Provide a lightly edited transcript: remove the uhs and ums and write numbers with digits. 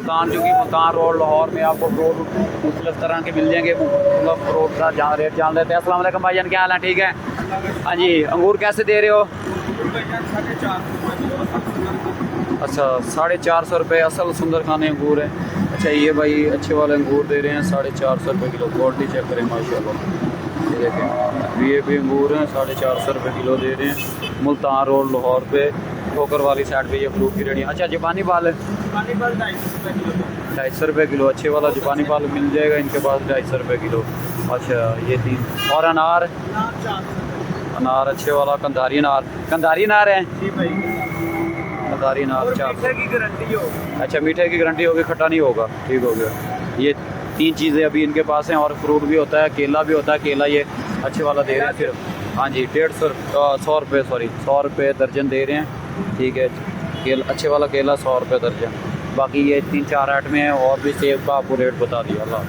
मुल्तान, क्योंकि मुल्तान रोड लाहौर में आपको फ्रूट मुख्तलिफ तरह के मिल जाएंगे। मतलब फ्रूट का जहाँ रेट जान लेते हैं। अस्सलाम वालेकुम भाईजान, क्या हाल है? ठीक है। हाँ जी, अंगूर कैसे दे रहे हो? अच्छा, 450 रुपये असल सुंदर खाने अंगूर है। अच्छा, ये भाई अच्छे वाले अंगूर दे रहे हैं 450 रुपये किलो। क्वालिटी चेक करें माशाल्लाह, ये देखें ये भी अंगूर हैं 450 रुपये किलो दे रहे हैं। मुल्तान रोड लाहौर पे ठोकर वाली साइड पे ये फ्रूट की रेडी। अच्छा, जापानी बाल है 250 रुपये किलो। अच्छे वाला जापानी बाल मिल जाएगा इनके पास 250 रुपये किलो। अच्छा, ये 3 और अनार अच्छे वाला कंधारी अनार है जी भाई। कंधारी अनार 400 की गारंटी हो। अच्छा, मीठे की गारंटी होगी, खट्टा नहीं होगा। ठीक हो गया। ये 3 चीज़ें अभी इनके पास हैं। और फ्रूट भी होता है, केला भी होता है। केला ये अच्छे वाला दे रहे हैं सिर्फ, हाँ जी 100 रुपये, सॉरी 100 रुपये दर्जन दे रहे हैं। ठीक है, केला अच्छे वाला केला 100 रुपये दर्जन। बाकी ये 3-4 आइटमें हैं और भी। सेब का आपको रेट बता दिया। अल्लाह।